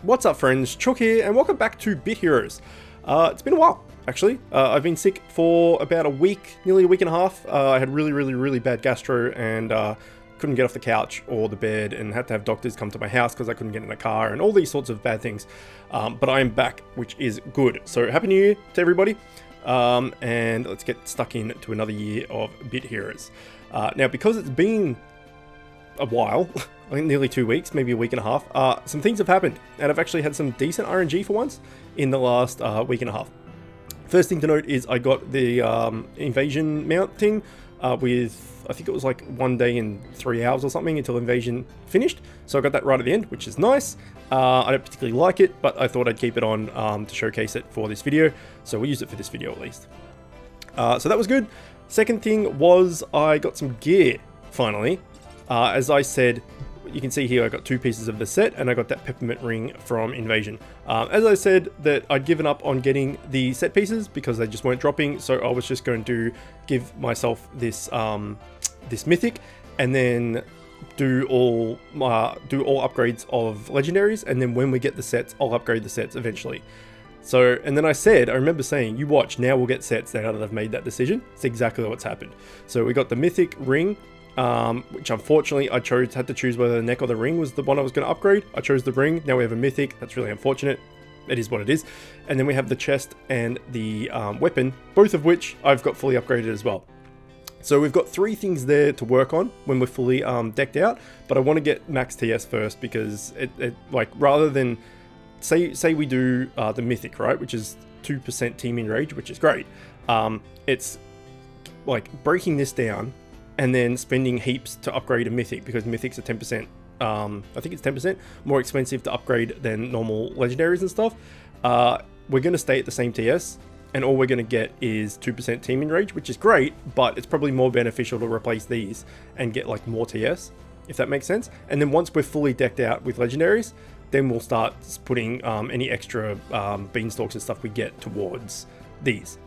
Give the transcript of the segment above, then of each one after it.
What's up friends, Chook here and welcome back to Bit Heroes. It's been a while actually. I've been sick for about a week, nearly a week and a half. I had really bad gastro and couldn't get off the couch or the bed and had to have doctors come to my house because I couldn't get in a car and all these sorts of bad things. But I am back, which is good. So happy new year to everybody. And let's get stuck into another year of Bit Heroes. Now because it's been a while, I think nearly 2 weeks, maybe a week and a half, some things have happened and I've actually had some decent RNG for once in the last week and a half. First thing to note is I got the invasion mount thing with, I think it was like 1 day and 3 hours or something until invasion finished. So I got that right at the end, which is nice. I don't particularly like it, but I thought I'd keep it on to showcase it for this video. So we'll use it for this video at least. So that was good. Second thing was I got some gear finally. As I said, you can see here I got 2 pieces of the set and I got that peppermint ring from Invasion. As I said that I'd given up on getting the set pieces because they just weren't dropping, so I was just going to give myself this this mythic and then do all upgrades of legendaries, and then when we get the sets I'll upgrade the sets eventually. So, and then I remember saying, you watch, now we'll get sets now that I've made that decision. It's exactly what's happened. So we got the mythic ring, which unfortunately I had to choose whether the neck or the ring was the one I was going to upgrade. I chose the ring. Now we have a mythic. That's really unfortunate. It is what it is. And then we have the chest and the weapon, both of which I've got fully upgraded as well. So we've got 3 things there to work on when we're fully decked out, but I want to get max TS first because it like, rather than say we do the mythic, right, which is 2% team enrage, which is great. It's like breaking this down and then spending heaps to upgrade a mythic, because mythics are 10%, I think it's 10% more expensive to upgrade than normal legendaries and stuff. We're going to stay at the same TS, and all we're going to get is 2% team enrage, which is great, but it's probably more beneficial to replace these and get like more TS, if that makes sense. And then once we're fully decked out with legendaries, then we'll start putting any extra beanstalks and stuff we get towards these.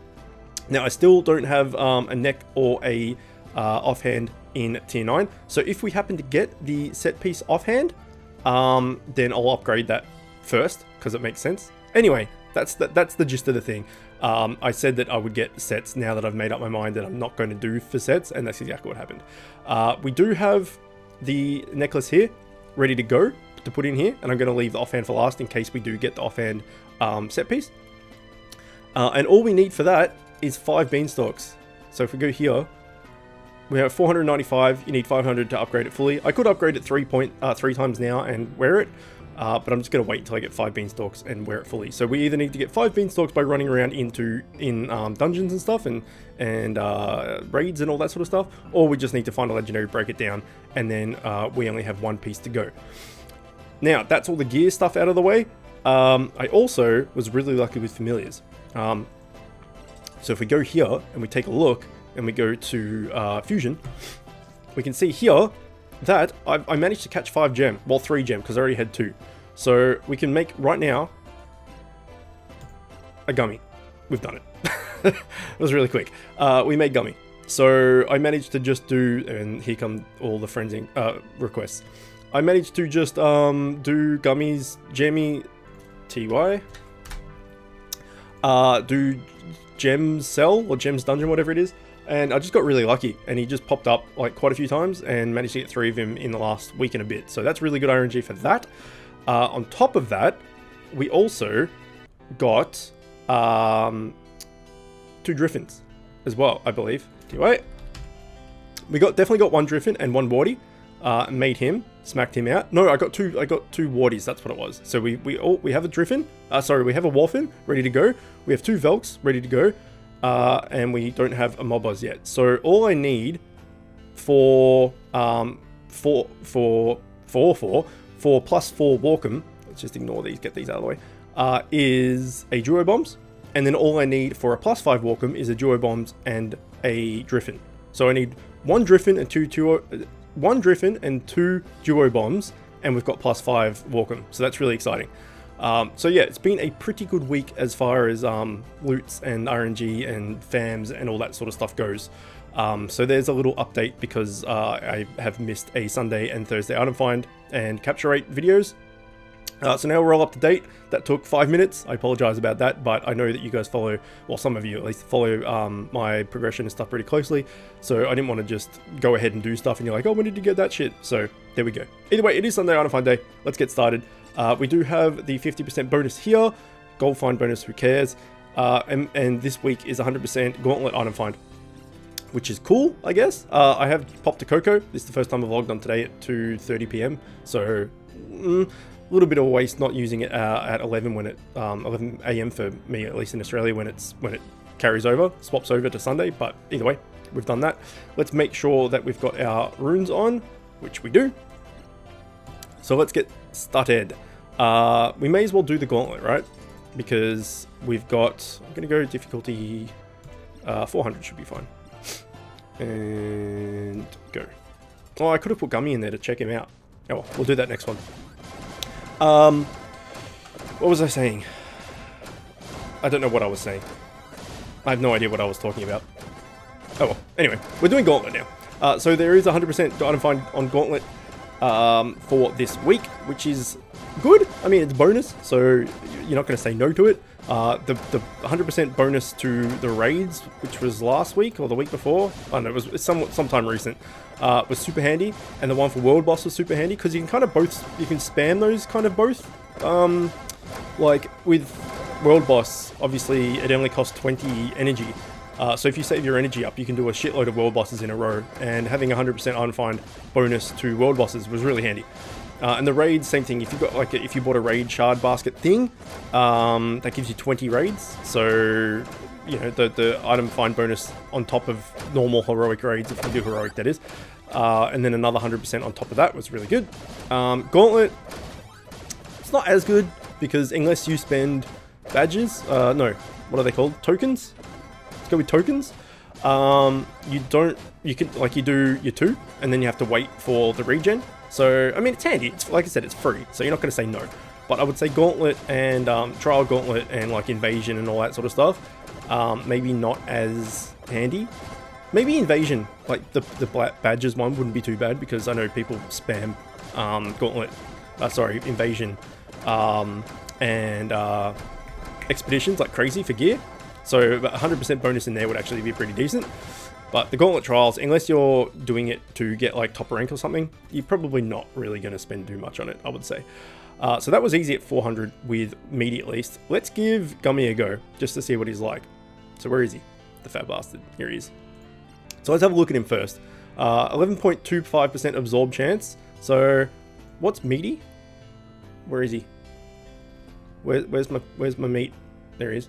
Now I still don't have a neck or a offhand in tier 9, so if we happen to get the set piece offhand, then I'll upgrade that first because it makes sense. Anyway, that's the gist of the thing. I said that I would get sets now that I've made up my mind that I'm not going to do for sets, and that's exactly what happened. We do have the necklace here ready to go to put in here, and I'm going to leave the offhand for last in case we do get the offhand set piece. And all we need for that is 5 beanstalks. So if we go here, we have 495, you need 500 to upgrade it fully. I could upgrade it 3 times now and wear it, but I'm just going to wait until I get 5 beanstalks and wear it fully. So we either need to get 5 beanstalks by running around in dungeons and stuff and raids and all that sort of stuff, or we just need to find a legendary, break it down, and then we only have 1 piece to go. Now, that's all the gear stuff out of the way. I also was really lucky with familiars. So if we go here and we take a look, and we go to fusion, we can see here that I managed to catch 5 gem, well 3 gem because I already had 2. So we can make right now a gummy. We've done it. It was really quick. We made gummy. So I managed to just do, and here come all the frenzy requests. I managed to just do gummies, Gemmy, TY, do gems cell or gems dungeon, whatever it is. And I just got really lucky, and he just popped up like quite a few times and managed to get 3 of him in the last week and a bit. So that's really good RNG for that. On top of that, we also got 2 Driffins as well, I believe. Anyway, we definitely got 1 Driffin and 1 Wardy. Made him, smacked him out. No, I got 2 Wardies, that's what it was. So we have a Driffin, sorry, we have a Wolfen ready to go. We have 2 Velks ready to go. And we don't have a Mobbers yet. So all I need for +4 Walkham, let's just ignore these, get these out of the way, is a Duo Bombs, and then all I need for a +5 Walkham is a Duo Bombs and a Driffin. So I need 1 Driffin and 2 Duo Bombs, and we've got +5 Walkham. So that's really exciting. So yeah, it's been a pretty good week as far as loots and RNG and fams and all that sort of stuff goes. So there's a little update because I have missed a Sunday and Thursday item find and capture rate videos. So now we're all up to date. That took 5 minutes. I apologize about that, but I know that you guys follow, well, some of you at least follow my progression and stuff pretty closely. So I didn't want to just go ahead and do stuff and you're like, oh, when did you get that shit? So there we go. Either way, it is Sunday Item Find Day. Let's get started. We do have the 50% bonus here. Gold find bonus, who cares? And this week is 100% Gauntlet Item Find, which is cool, I guess. I have popped a Cocoa. This is the first time I've logged on today at 2:30 PM. So, a little bit of a waste not using it at 11 when it 11 AM for me, at least in Australia, when it carries over, swaps over to Sunday. But either way, we've done that. Let's make sure that we've got our runes on, which we do. So let's get started. We may as well do the Gauntlet, right? Because we've got, I'm gonna go difficulty 400 should be fine. And go. Oh, I could have put Gummy in there to check him out. Oh well, we'll do that next one. What was I saying? I don't know what I was saying. I have no idea what I was talking about. Oh well, anyway, we're doing Gauntlet now. So there is 100% item find on Gauntlet for this week, which is good. I mean, it's bonus, so you're not going to say no to it. The 100% bonus to the raids, which was last week or the week before, I don't know, it was sometime recent, was super handy, and the one for world boss was super handy because you can kind of you can spam those kind of both. Like with world boss, obviously it only costs 20 energy. So if you save your energy up, you can do a shitload of world bosses in a row, and having 100% item find bonus to world bosses was really handy. And the raids, same thing. If you got like if you bought a raid shard basket thing, that gives you 20 raids. So you know the item find bonus on top of normal heroic raids, if you do heroic, that is, and then another 100% on top of that was really good. Gauntlet, it's not as good because unless you spend badges, no, what are they called? Tokens. Let's go with tokens. You can like you do your 2, and then you have to wait for the regen. So, I mean, it's handy. It's, like I said, it's free, so you're not going to say no. But I would say Gauntlet and Trial Gauntlet and like Invasion and all that sort of stuff, maybe not as handy. Maybe Invasion, like the black badges one, wouldn't be too bad because I know people spam Gauntlet, Invasion and Expeditions like crazy for gear. So 100% bonus in there would actually be pretty decent. But the Gauntlet Trials, unless you're doing it to get like top rank or something, you're probably not really going to spend too much on it, I would say. So that was easy at 400 with Meaty at least. Let's give Gummy a go, just to see what he's like. So where is he? The fat bastard. Here he is. So let's have a look at him first. 11.25% absorb chance. So what's Meaty? Where is he? Where's my meat? There he is.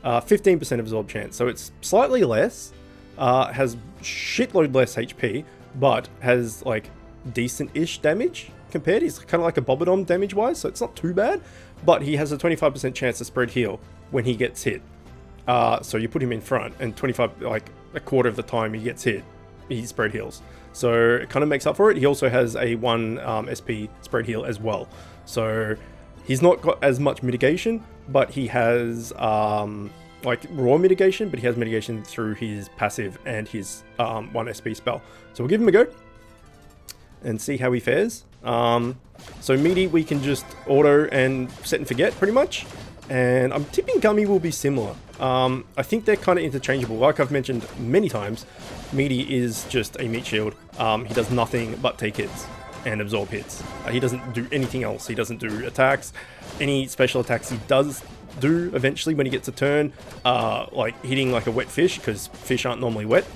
15% absorb chance. So it's slightly less. Has shitload less HP, but has like decent-ish damage compared. He's kind of like a Bobodom damage-wise, so it's not too bad. But he has a 25% chance to spread heal when he gets hit. So you put him in front, and 25, like a quarter of the time he gets hit, he spread heals. So it kind of makes up for it. He also has a 1 SP spread heal as well. So he's not got as much mitigation, but he has like raw mitigation, but he has mitigation through his passive and his 1 SP spell. So we'll give him a go and see how he fares. So Meaty, we can just auto and set and forget pretty much. And I'm tipping Gummy will be similar. I think they're kind of interchangeable. Like I've mentioned many times, Meaty is just a meat shield. He does nothing but take hits and absorb hits. He doesn't do anything else. He doesn't do attacks. Any special attacks he does do eventually when he gets a turn, like hitting like a wet fish, because fish aren't normally wet,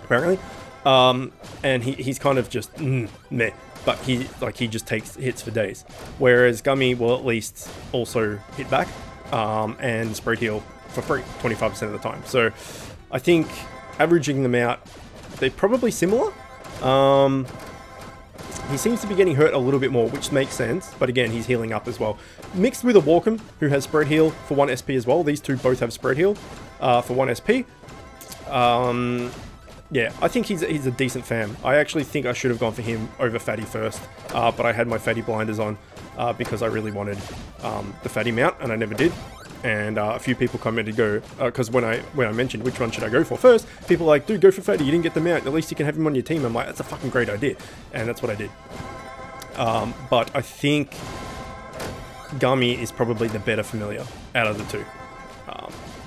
apparently. And he's kind of just meh, but he just takes hits for days. Whereas Gummy will at least also hit back and spread heal for free 25% of the time. So I think averaging them out, they're probably similar. He seems to be getting hurt a little bit more, which makes sense, but again, he's healing up as well. Mixed with a Walkham, who has spread heal for 1 SP as well. These two both have spread heal for 1 SP. Yeah, I think he's a decent fam. I actually think I should have gone for him over Fatty first, but I had my Fatty blinders on because I really wanted the Fatty mount, and I never did. And a few people commented go, because when I mentioned which one should I go for first, people were like, dude, go for Fatty, you didn't get the mount, at least you can have him on your team. I'm like, that's a fucking great idea, and that's what I did. But I think Gummy is probably the better familiar out of the two.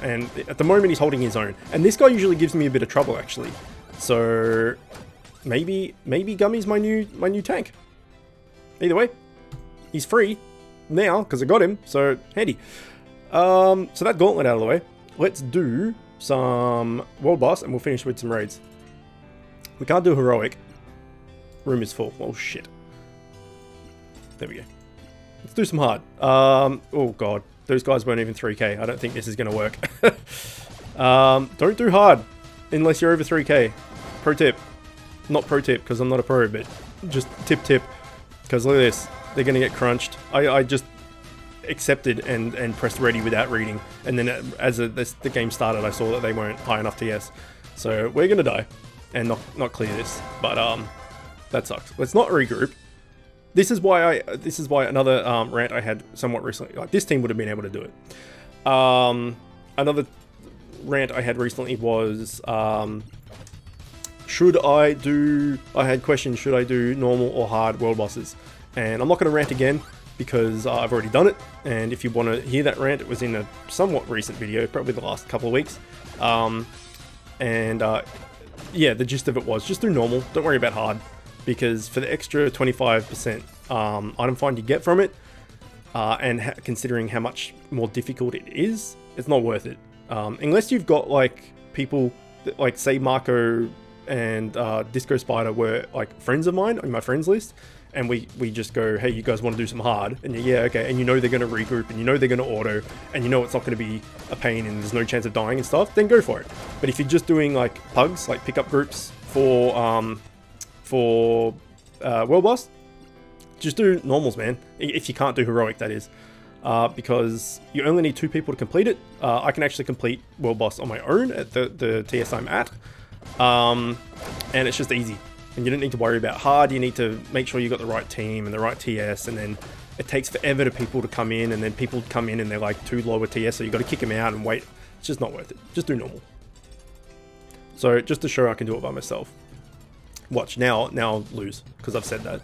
And at the moment he's holding his own. And this guy usually gives me a bit of trouble actually. So maybe Gummy's my new tank. Either way, he's free now because I got him, so handy. So that Gauntlet out of the way. Let's do some World Boss and we'll finish with some raids. We can't do Heroic. Room is full. Oh shit. There we go. Let's do some hard. Oh god. Those guys weren't even 3k. I don't think this is going to work. Don't do hard unless you're over 3k. Pro tip. Not pro tip because I'm not a pro, but just tip. Because look at this. They're going to get crunched. I just accepted and pressed ready without reading. And then as the game started, I saw that they weren't high enough TS. So we're going to die and not clear this. But that sucks. Let's not regroup. This is why another rant I had somewhat recently, like this team would have been able to do it. Another rant I had recently was, I had questions, should I do normal or hard world bosses? And I'm not going to rant again because I've already done it. And if you want to hear that rant, it was in a somewhat recent video, probably the last couple of weeks. Yeah, the gist of it was just do normal, don't worry about hard. Because for the extra 25% item find you get from it, and considering how much more difficult it is, it's not worth it. Unless you've got like people that, like say Marco and Disco Spider were like friends of mine on my friends list, and we just go, hey, you guys want to do some hard? And yeah, okay, and you know they're going to regroup, and you know they're going to auto, and you know it's not going to be a pain, and there's no chance of dying and stuff, then go for it. But if you're just doing like pugs, like pickup groups for World Boss, just do normals, man. If you can't do Heroic, that is. Because you only need 2 people to complete it. I can actually complete World Boss on my own at the TS I'm at. And it's just easy. And you don't need to worry about hard. You need to make sure you got the right team and the right TS, and then it takes forever to people to come in, and then people come in and they're like too lower TS, so you got to kick them out and wait. It's just not worth it. Just do normal. So just to show I can do it by myself. Watch, now I'll lose, because I've said that.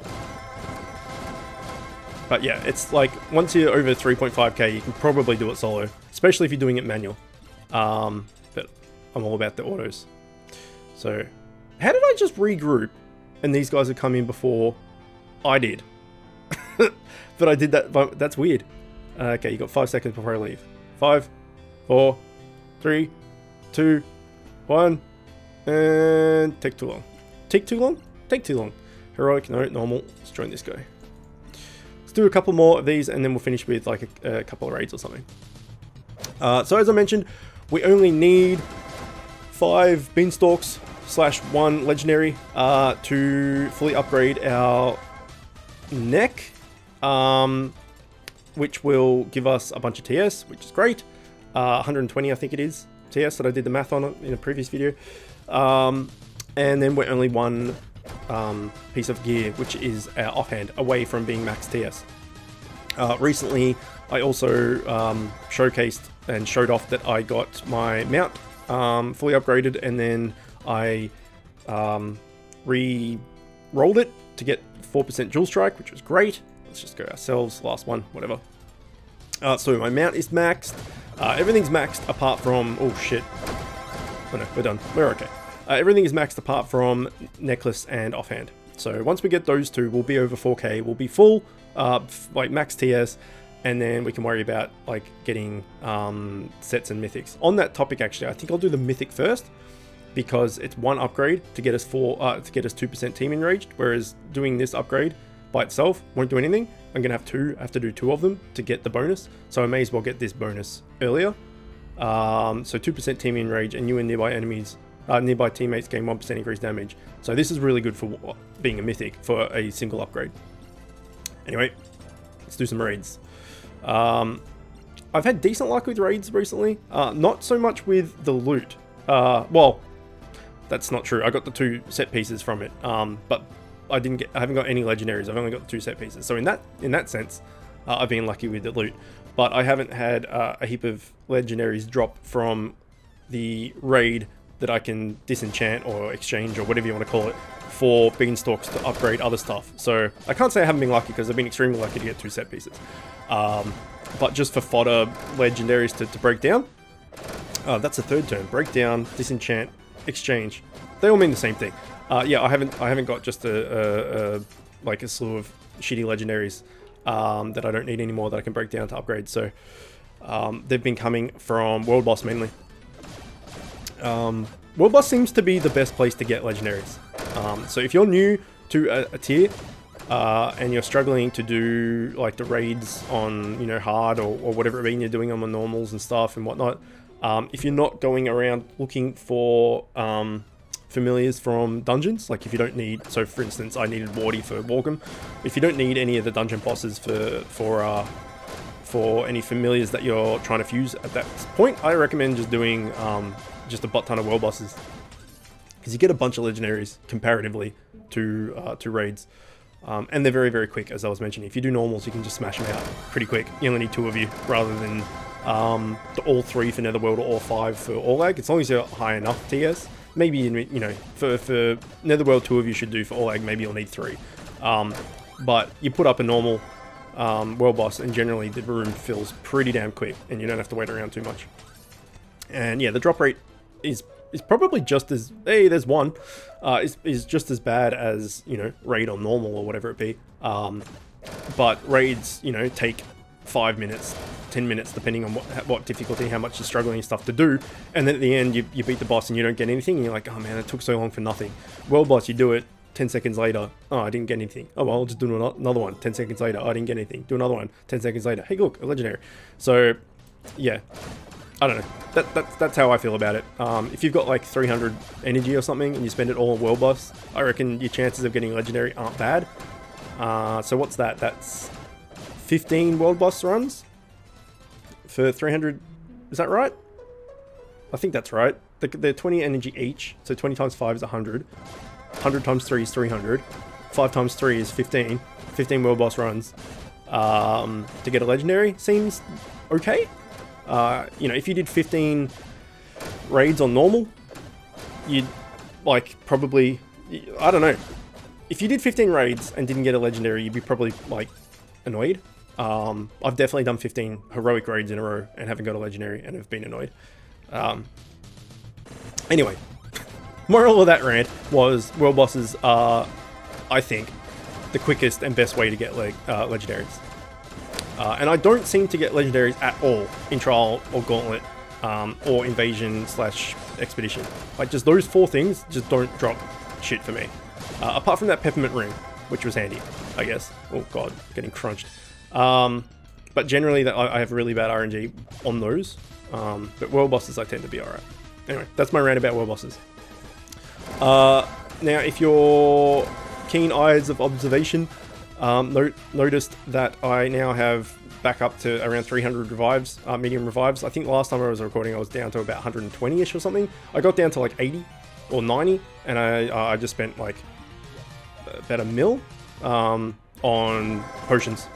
But yeah, it's like, once you're over 3.5k, you can probably do it solo. Especially if you're doing it manual. But I'm all about the autos. So, how did I just regroup, and these guys have come in before I did? But I did that, that's weird. Okay, you got 5 seconds before I leave. 5, 4, 3, 2, 1, and take too long. Take too long? Take too long. Heroic, no, normal. Let's join this guy. Let's do a couple more of these and then we'll finish with like a couple of raids or something. So as I mentioned, we only need 5 beanstalks / 1 legendary to fully upgrade our neck, which will give us a bunch of TS, which is great. 120 I think it is TS that I did the math on in a previous video. And then we're only 1 piece of gear, which is our offhand, away from being max TS. Recently, I also showcased and showed off that I got my mount fully upgraded, and then I re-rolled it to get 4% dual strike, which was great. Let's just go ourselves, last one, whatever. So my mount is maxed. Everything's maxed apart from... Oh shit. Oh no, we're done. We're okay. Everything is maxed apart from necklace and offhand. So once we get those 2, we'll be over 4k. We'll be full, like max TS, and then we can worry about like getting sets and mythics. On that topic, actually, I think I'll do the mythic first, because it's 1 upgrade to get us 2% team enraged, whereas doing this upgrade by itself won't do anything. I'm gonna have to do 2 of them to get the bonus, so I may as well get this bonus earlier. So 2% team enrage, and you and nearby teammates gain 1% increased damage. So this is really good for being a mythic for a single upgrade. Anyway, let's do some raids. I've had decent luck with raids recently. Not so much with the loot. Well, that's not true. I got the 2 set pieces from it. But I haven't got any legendaries. I've only got the 2 set pieces. So in that sense, I've been lucky with the loot. But I haven't had a heap of legendaries drop from the raid that I can disenchant or exchange or whatever you want to call it for beanstalks to upgrade other stuff. So I can't say I haven't been lucky, because I've been extremely lucky to get 2 set pieces. But just for fodder legendaries to break down, that's a third turn. Break down, disenchant, exchange. They all mean the same thing. Yeah, I haven't got just like a slew of shitty legendaries that I don't need anymore that I can break down to upgrade. So they've been coming from World Boss mainly. World Boss seems to be the best place to get legendaries. So if you're new to a tier and you're struggling to do like the raids on, you know, hard or whatever it be, you're doing them on normals and stuff and whatnot, if you're not going around looking for familiars from dungeons, like if you don't need, so for instance I needed Wardy for Wargam, if you don't need any of the dungeon bosses for any familiars that you're trying to fuse at that point, I recommend just doing just a butt ton of world bosses, because you get a bunch of legendaries comparatively to raids, and they're very, very quick. As I was mentioning, if you do normals, you can just smash them out pretty quick. You only need 2 of you rather than all 3 for Netherworld or all 5 for Orlag. As long as you're high enough TS, maybe, you know, for Netherworld 2 of you should do. For Orlag, maybe you'll need 3. But you put up a normal world boss, and generally the room fills pretty damn quick, and you don't have to wait around too much. And yeah, the drop rate is probably just as, hey, there's one, is just as bad as, you know, raid or normal or whatever it be. But raids, you know, take 5 minutes, 10 minutes, depending on what difficulty, how much you're struggling and stuff to do. And then at the end, you beat the boss and you don't get anything, and you're like, oh man, it took so long for nothing. World boss, you do it, 10 seconds later, oh, I didn't get anything. Oh, well, I'll just do another one. 10 seconds later, oh, I didn't get anything. Do another one. 10 seconds later, hey, look, a legendary. So, yeah, I don't know. That's how I feel about it. If you've got like 300 energy or something and you spend it all on world boss, I reckon your chances of getting legendary aren't bad. So what's that? That's 15 world boss runs for 300. Is that right? I think that's right. They're 20 energy each, so 20 times 5 is 100. 100 times 3 is 300. 5 times 3 is 15. 15 world boss runs to get a legendary seems okay. You know, if you did 15 raids on normal, you'd like probably, I don't know, if you did 15 raids and didn't get a legendary, you'd be probably like annoyed. I've definitely done 15 heroic raids in a row and haven't got a legendary and have been annoyed. Anyway, moral of that rant was world bosses are, I think, the quickest and best way to get legendaries. And I don't seem to get legendaries at all in Trial or Gauntlet or Invasion / Expedition. Like, just those 4 things just don't drop shit for me. Apart from that Peppermint Ring, which was handy, I guess. Oh god, getting crunched. But generally, I have really bad RNG on those. But world bosses I tend to be alright. Anyway, that's my rant about world bosses. Now, if you're keen eyes of observation, noticed that I now have back up to around 300 revives, medium revives. I think last time I was recording I was down to about 120-ish or something. I got down to like 80 or 90, and I just spent like about $1 mil on potions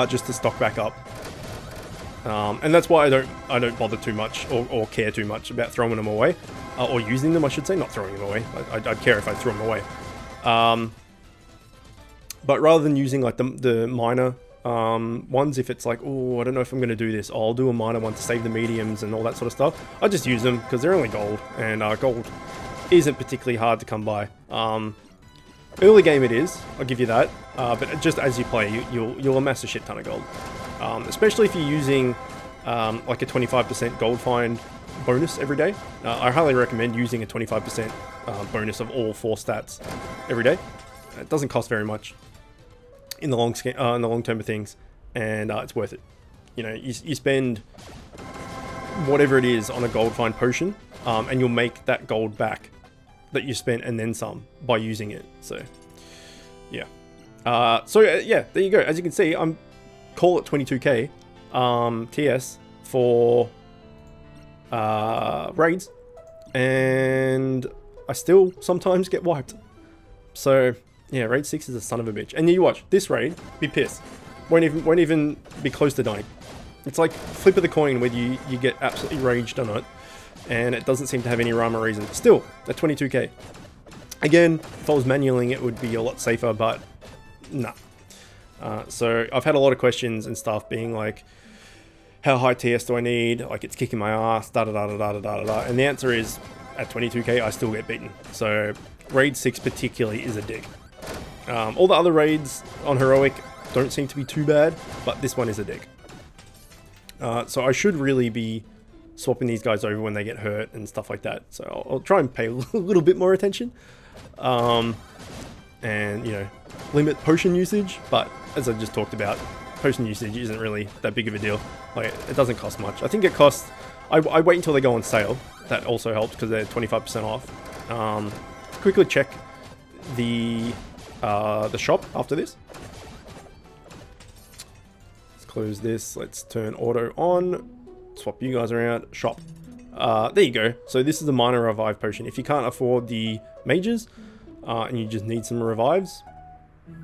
just to stock back up. And that's why I don't bother too much or care too much about throwing them away, or using them, I should say, not throwing them away. I'd care if I threw them away. But rather than using like the minor ones, if it's like, oh, I don't know if I'm going to do this, I'll do a minor one to save the mediums and all that sort of stuff. I just use them because they're only gold, and gold isn't particularly hard to come by. Early game it is, I'll give you that, but just as you play, you'll amass a shit ton of gold. Especially if you're using like a 25% gold find bonus every day. I highly recommend using a 25% bonus of all 4 stats every day. It doesn't cost very much in the long term of things, and it's worth it. You know, you spend whatever it is on a gold find potion, and you'll make that gold back that you spent and then some by using it. So yeah, yeah, there you go. As you can see, I'm call it 22k TS for raids, and I still sometimes get wiped. So yeah, raid 6 is a son of a bitch. And you watch this raid, be pissed, won't even be close to dying. It's like flip of the coin whether you get absolutely raged or not, and it doesn't seem to have any rhyme or reason. Still at 22k. Again, if I was manualing, it would be a lot safer, but nah. So I've had a lot of questions and stuff being like, how high TS do I need? Like, it's kicking my ass, da da da da da da da. And the answer is, at 22k, I still get beaten. So raid 6 particularly is a dig. All the other raids on heroic don't seem to be too bad, but this one is a dig. So I should really be swapping these guys over when they get hurt and stuff like that. So I'll try and pay a little bit more attention. And, you know, limit potion usage, but as I just talked about, potion usage isn't really that big of a deal. Like, it doesn't cost much. I think it costs... I wait until they go on sale. That also helps because they're 25% off. Quickly check the shop after this. Let's close this. Let's turn auto on. Swap you guys around. Shop. There you go. So this is the minor revive potion. If you can't afford the mages and you just need some revives,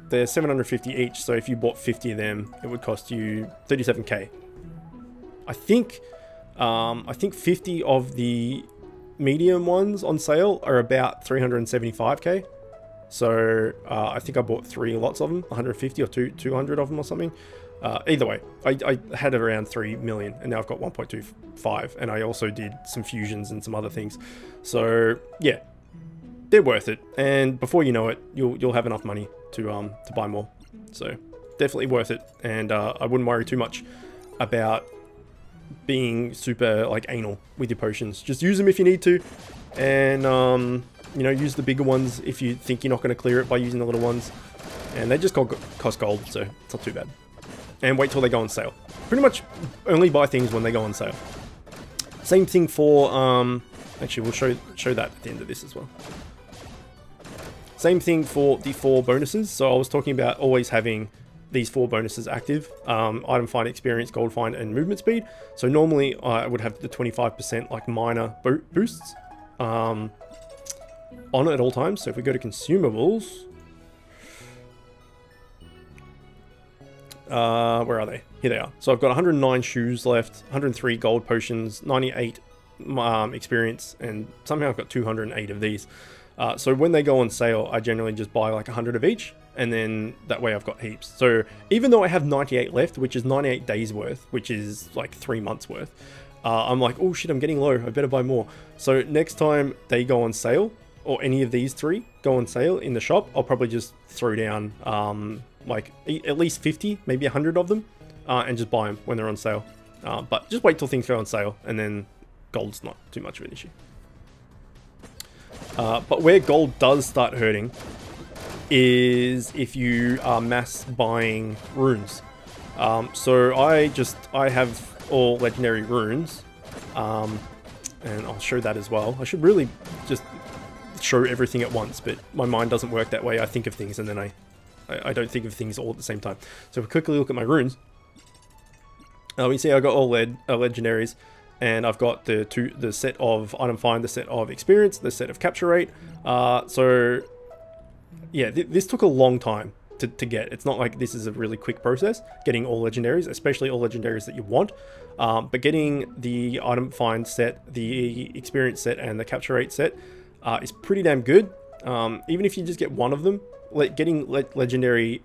they're 750 each. So if you bought 50 of them, it would cost you 37k. I think 50 of the medium ones on sale are about 375k. So I think I bought 3 lots of them, 150 or 200 of them or something. Either way, I had around 3 million and now I've got 1.25, and I also did some fusions and some other things. So yeah, they're worth it, and before you know it, you'll have enough money to buy more. So definitely worth it, and I wouldn't worry too much about being super like anal with your potions. Just use them if you need to, and you know, use the bigger ones if you think you're not going to clear it by using the little ones, and they just cost gold, so it's not too bad. And wait till they go on sale. Pretty much only buy things when they go on sale. Same thing for actually we'll show that at the end of this as well. Same thing for the 4 bonuses. So I was talking about always having these 4 bonuses active: item find, experience, gold find, and movement speed. So normally I would have the 25% like minor boosts on at all times. So if we go to consumables, where are they? Here they are. So I've got 109 shoes left, 103 gold potions, 98 experience, and somehow I've got 208 of these. So when they go on sale, I generally just buy like 100 of each, and then that way I've got heaps. So even though I have 98 left, which is 98 days worth, which is like 3 months worth, I'm like, oh shit, I'm getting low, I better buy more. So next time they go on sale, or any of these 3 go on sale in the shop, I'll probably just throw down like at least 50, maybe 100 of them, and just buy them when they're on sale. But just wait till things go on sale, and then gold's not too much of an issue. But where gold does start hurting is if you are mass buying runes. So I have all legendary runes, and I'll show that as well. I should really just show everything at once, but my mind doesn't work that way. I think of things and then I don't think of things all at the same time. So if we quickly look at my runes, we see I got all legendaries, and I've got the set of item find, the set of experience, the set of capture rate. So yeah, this took a long time to get. It's not like this is a really quick process getting all legendaries, especially all legendaries that you want. But getting the item find set, the experience set, and the capture rate set is pretty damn good. Even if you just get one of them, getting legendary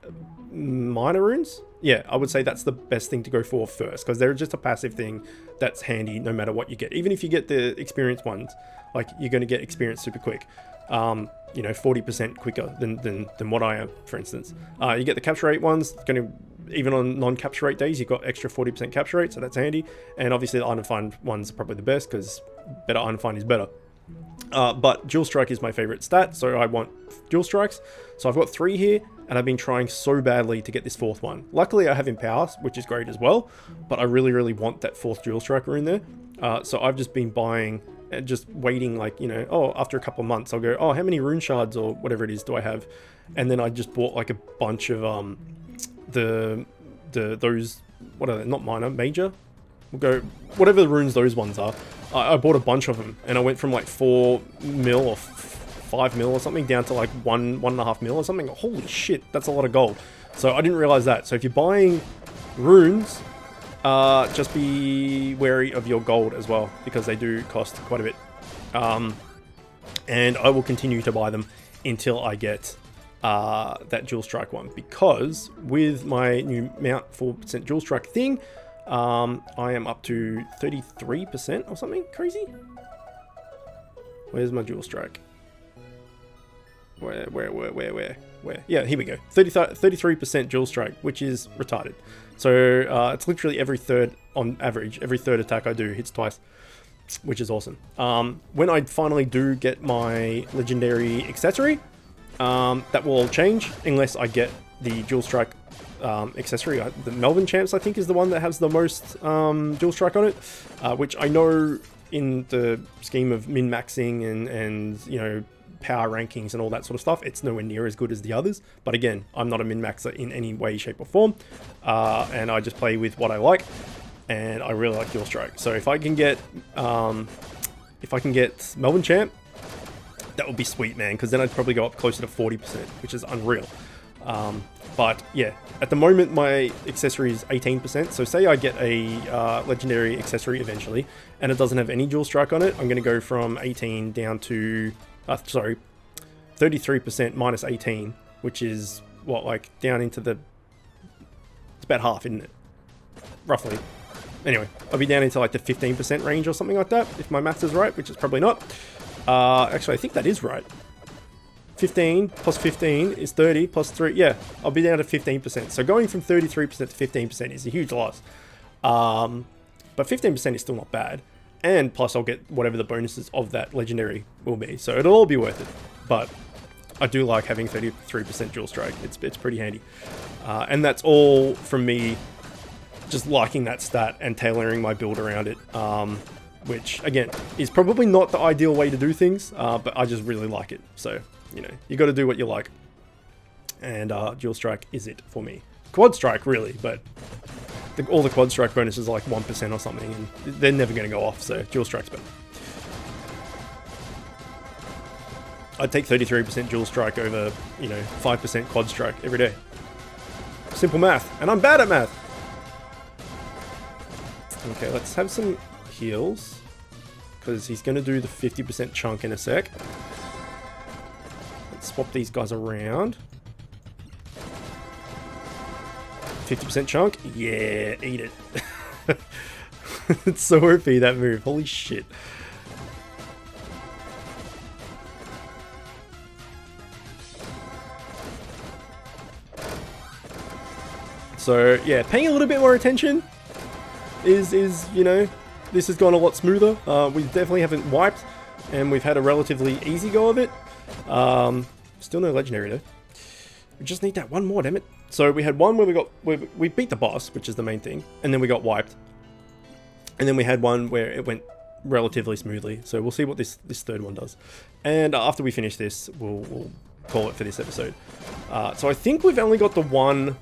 minor runes, yeah, I would say that's the best thing to go for first, because they're just a passive thing that's handy no matter what you get. Even if you get the experience ones, like, you're going to get experience super quick. You know, 40% quicker than what I am, for instance. You get the capture rate ones, even on non-capture rate days, you've got extra 40% capture rate, so that's handy. And obviously the item find ones are probably the best, because better item find is better. But dual strike is my favorite stat, so I want dual strikes. So I've got 3 here, and I've been trying so badly to get this 4th one. Luckily I have Empower, which is great as well, but I really want that 4th dual striker in there. So I've just been buying and just waiting, like, you know, oh, after a couple of months I'll go, oh, how many rune shards or whatever it is do I have? And then I just bought like a bunch of those, what are they, not minor, major? We'll go, whatever the runes those ones are. I bought a bunch of them, and I went from like 4 mil or 5 mil or something down to like 1.5 mil or something. Holy shit, that's a lot of gold. So I didn't realize that. So if you're buying runes, just be wary of your gold as well, because they do cost quite a bit. And I will continue to buy them until I get that dual strike one, because with my new mount 4% dual strike thing, I am up to 33% or something crazy. Where's my dual strike? Where? Yeah, here we go. 33% dual strike, which is retarded. So it's literally every third, on average, every third attack I do hits twice, which is awesome. When I finally do get my legendary accessory, that will all change unless I get the dual strike accessory. The Melbourne Champs, I think, is the one that has the most dual strike on it, which I know in the scheme of min-maxing and you know, power rankings and all that sort of stuff, it's nowhere near as good as the others. But again, I'm not a min-maxer in any way, shape or form, and I just play with what I like, and I really like dual strike. So if I can get Melbourne Champ, that would be sweet, man, because then I'd probably go up closer to 40%, which is unreal. But yeah, at the moment my accessory is 18%, so say I get a legendary accessory eventually and it doesn't have any dual strike on it, I'm going to go from 18 down to 33% minus 18, which is what, like down into the, it's about half, isn't it, roughly? Anyway, I'll be down into like the 15% range or something like that, if my maths is right, which is probably not. Actually, I think that is right. 15 plus 15 is 30 plus 3. Yeah, I'll be down to 15%. So going from 33% to 15% is a huge loss. But 15% is still not bad. And plus I'll get whatever the bonuses of that legendary will be. So it'll all be worth it. But I do like having 33% dual strike. It's pretty handy. And that's all from me just liking that stat and tailoring my build around it. Which, again, is probably not the ideal way to do things, but I just really like it. So, you know, you got to do what you like. And dual strike is it for me. Quad strike, really, but all the quad strike bonuses are like 1% or something, and they're never going to go off, so dual strike's better. I'd take 33% dual strike over, you know, 5% quad strike every day. Simple math, and I'm bad at math. Okay, let's have some heals, because he's going to do the 50% chunk in a sec. Let's swap these guys around. 50% chunk? Yeah, eat it. It's so OP, that move. Holy shit. So, yeah, paying a little bit more attention is you know, this has gone a lot smoother. We definitely haven't wiped, and we've had a relatively easy go of it. Still no legendary though. We just need that one more, damn it. So we had one where we beat the boss, which is the main thing, and then we got wiped. And then we had one where it went relatively smoothly. So we'll see what this third one does. And after we finish this, we'll call it for this episode. So I think we've only got the one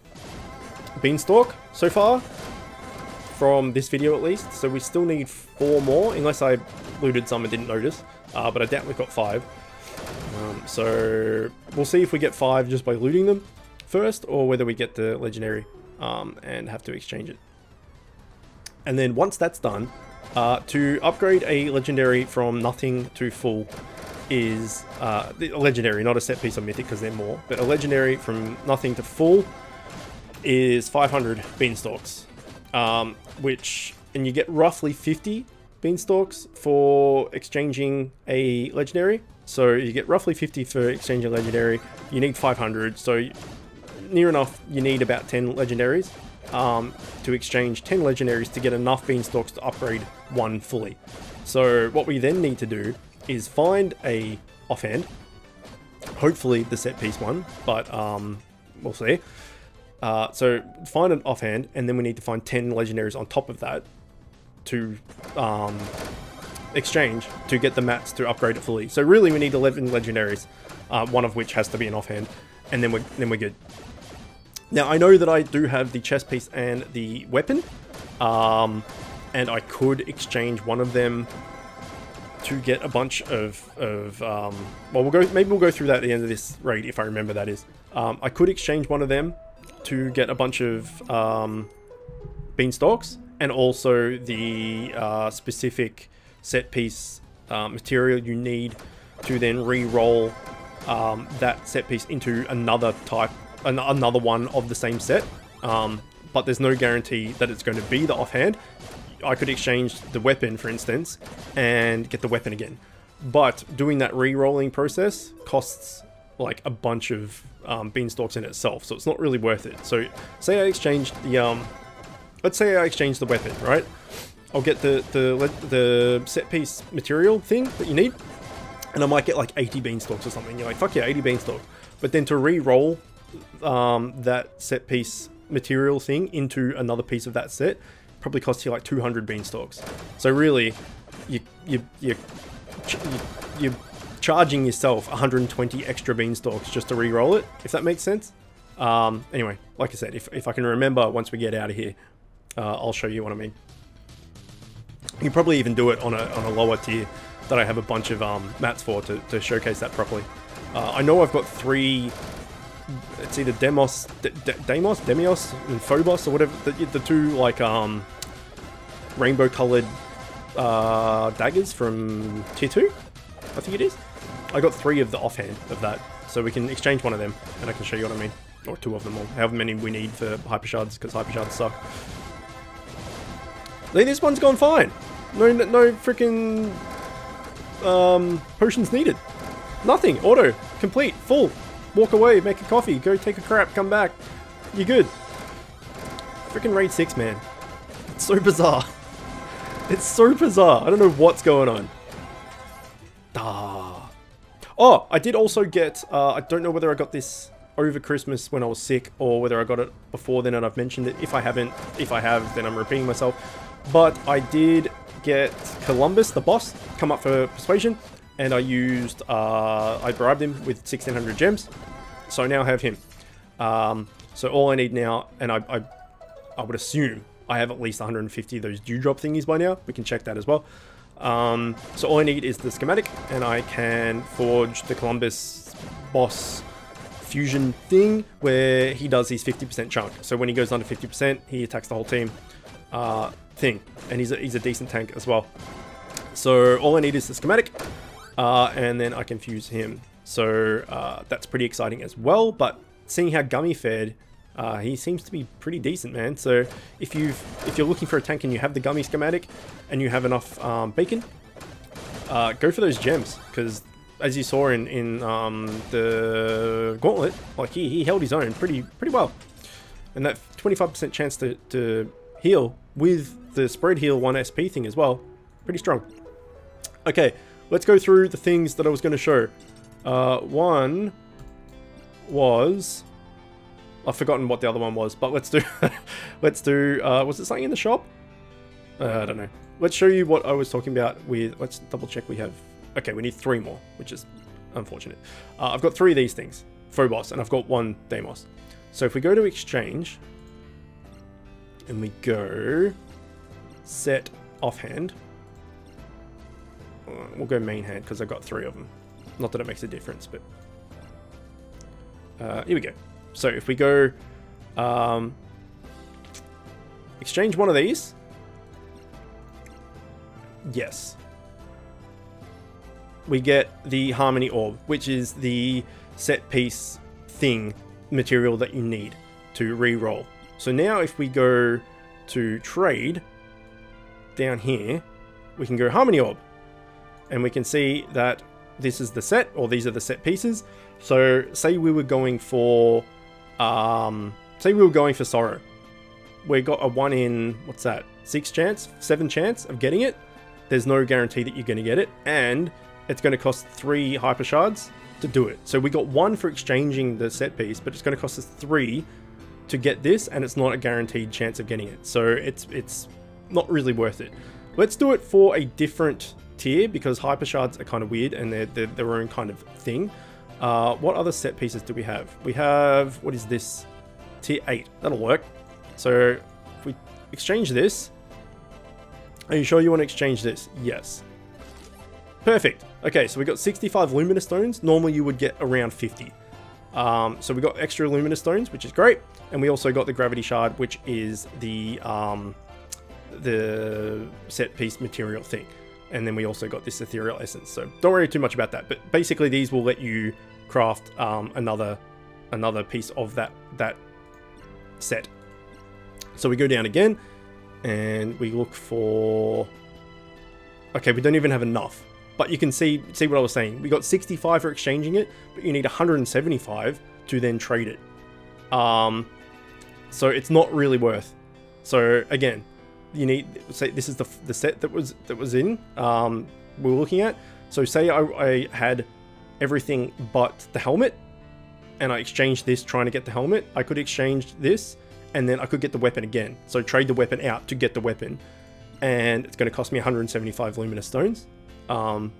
beanstalk so far, from this video at least. So we still need 4 more, unless I looted some and didn't notice. But I doubt we've got 5. So we'll see if we get 5 just by looting them first, or whether we get the legendary and have to exchange it. And then once that's done, to upgrade a legendary from nothing to full is a legendary, not a set piece of mythic because they're more, but a legendary from nothing to full is 500 beanstalks, and you get roughly 50 beanstalks for exchanging a legendary. So you get roughly 50 for exchanging legendary. You need 500, so near enough you need about 10 legendaries to exchange 10 legendaries to get enough beanstalks to upgrade one fully. So what we then need to do is find a offhand, hopefully the set piece one, but we'll see. So find an offhand, and then we need to find 10 legendaries on top of that to exchange to get the mats to upgrade it fully. So really we need 11 legendaries, one of which has to be an offhand, and then we're good. Now I know that I do have the chest piece and the weapon, and I could exchange one of them to get a bunch of well, maybe we'll go through that at the end of this raid, if I remember, that is. I could exchange one of them to get a bunch of beanstalks, and also the specific set piece material you need to then re-roll that set piece into another type, another one of the same set. But there's no guarantee that it's going to be the offhand. I could exchange the weapon, for instance, and get the weapon again. But doing that re-rolling process costs like a bunch of beanstalks in itself, so it's not really worth it. So say I exchange the let's say I exchange the weapon, right? I'll get the set piece material thing that you need, and I might get like 80 beanstalks or something. You're like, fuck yeah, 80 beanstalks. But then to re-roll that set piece material thing into another piece of that set probably costs you like 200 beanstalks. So really, you're charging yourself 120 extra beanstalks just to re-roll it, if that makes sense. Anyway, like I said, if I can remember once we get out of here, I'll show you what I mean. You can probably even do it on a lower tier that I have a bunch of mats for to showcase that properly. I know I've got 3, it's either Demios, and Phobos, or whatever, the 2 like rainbow colored daggers from tier 2, I think it is. I got 3 of the offhand of that, so we can exchange one of them, and I can show you what I mean. Or 2 of them, or however many we need for hyper shards, because hyper shards suck. See, this one's gone fine. No freaking potions needed. Nothing. Auto. Complete. Full. Walk away. Make a coffee. Go take a crap. Come back. You're good. Freaking raid 6, man. It's so bizarre. It's so bizarre. I don't know what's going on. Oh, I did also get, I don't know whether I got this over Christmas when I was sick, or whether I got it before then and I've mentioned it. If I have, then I'm repeating myself. But I did get Columbus, the boss, come up for persuasion, and I used, I bribed him with 1600 gems. So I now have him. So all I need now, and I would assume I have at least 150 of those dewdrop thingies by now. We can check that as well. So all I need is the schematic, and I can forge the Columbus boss fusion thing where he does his 50% chunk. So when he goes under 50%, he attacks the whole team thing, and he's a decent tank as well. So all I need is the schematic, and then I can fuse him. So that's pretty exciting as well. But seeing how Gummy fared, he seems to be pretty decent, man. So if you're looking for a tank and you have the Gummy schematic and you have enough bacon, go for those gems, because as you saw in the Gauntlet, like he held his own pretty well, and that 25% chance to heal with the spread heal 1 SP thing as well, pretty strong. Okay, let's go through the things that I was going to show. One was, I've forgotten what the other one was, but let's do was it something in the shop? I don't know. Let's show you what I was talking about with, let's double check we have, okay, we need 3 more, which is unfortunate. I've got 3 of these things, Phobos, and I've got 1 Deimos. So if we go to exchange, and we go set offhand, we'll go main hand because I've got 3 of them. Not that it makes a difference, but here we go. So if we go exchange one of these, yes, we get the Harmony Orb, which is the set piece thing material that you need to re-roll. So now if we go to trade down here, we can go Harmony Orb, and we can see that this is the set, or these are the set pieces. So say we were going for Sorrow. We got a 1 in, what's that, 6 chance, 7 chance of getting it. There's no guarantee that you're going to get it, and it's going to cost 3 hyper shards to do it. So we got 1 for exchanging the set piece, but it's going to cost us 3 to get this, and it's not a guaranteed chance of getting it. So it's not really worth it. Let's do it for a different tier, because hyper shards are kind of weird and they're their own kind of thing. What other set pieces do we have? We have, what is this? Tier 8. That'll work. So if we exchange this, are you sure you want to exchange this? Yes. Perfect. Okay, so we got 65 Luminous Stones. Normally you would get around 50. So we got extra Luminous Stones, which is great. And we also got the Gravity Shard, which is the set piece material thing. And then we also got this Ethereal Essence. So don't worry too much about that. But basically these will let you craft another piece of that set. So we go down again and we look for, okay, we don't even have enough, but you can see what I was saying. We got 65 for exchanging it, but you need 175 to then trade it. So it's not really worth. So again, you need, say this is the set that was in we were looking at. So say I had everything but the helmet, and I exchanged this trying to get the helmet. I could exchange this, and then I could get the weapon again. So trade the weapon out to get the weapon, and it's going to cost me 175 luminous stones. And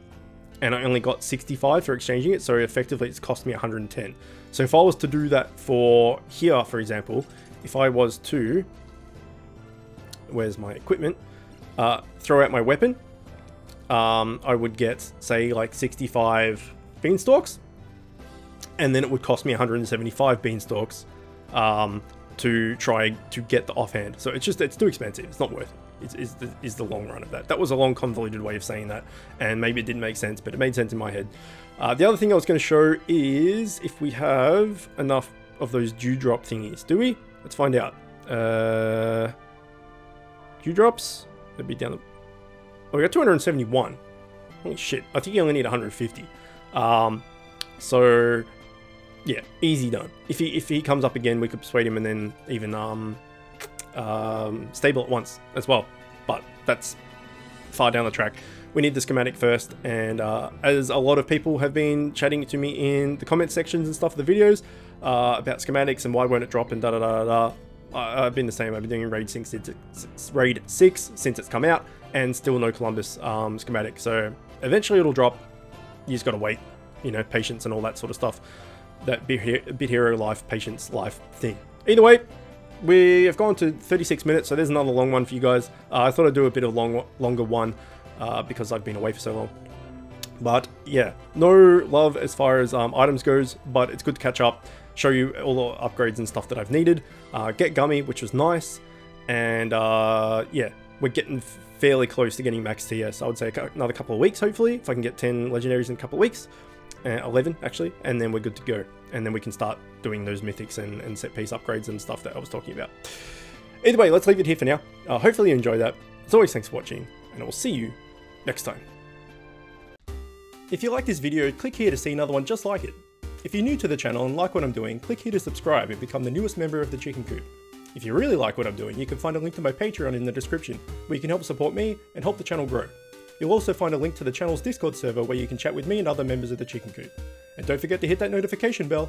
I only got 65 for exchanging it, so effectively it's cost me 110. So if I was to do that for here, for example, if I was to, where's my equipment, throw out my weapon, I would get, say, like 65 beanstalks, and then it would cost me 175 beanstalks to try to get the offhand. So it's too expensive. It's not worth it. Is the long run of that. That was a long, convoluted way of saying that, and maybe it didn't make sense, but it made sense in my head. The other thing I was going to show is if we have enough of those dewdrop thingies. Do we? Let's find out. Dewdrops? That'd be down the... Oh, we got 271. Holy shit. I think you only need 150. So... yeah, easy done. If he comes up again, we could persuade him and then even stable at once as well. But that's far down the track. We need the schematic first, and as a lot of people have been chatting to me in the comment sections and stuff of the videos about schematics and why won't it drop and da da da da. I've been the same. I've been doing Raid 6 since it's come out, and still no Columbus schematic. So eventually it'll drop. You just gotta wait. You know, patience and all that sort of stuff. That Bit Hero life, patience life thing. Either way, we have gone to 36 minutes, so there's another long one for you guys. I thought I'd do a bit of longer one because I've been away for so long. But yeah, no love as far as items goes, but it's good to catch up, show you all the upgrades and stuff that I've needed. Get Gummy, which was nice, and yeah, we're getting fairly close to getting max TS. I would say another couple of weeks, hopefully, if I can get 10 legendaries in a couple of weeks. 11 actually, and then we're good to go, and then we can start doing those mythics and set piece upgrades and stuff that I was talking about. Either way, let's leave it here for now. Hopefully you enjoyed that. As always, thanks for watching, and I will see you next time. If you like this video, click here to see another one just like it. If you're new to the channel and like what I'm doing, click here to subscribe and become the newest member of the Chicken Coop. If you really like what I'm doing, you can find a link to my Patreon in the description, where you can help support me and help the channel grow. You'll also find a link to the channel's Discord server where you can chat with me and other members of the Chicken Coop. And don't forget to hit that notification bell.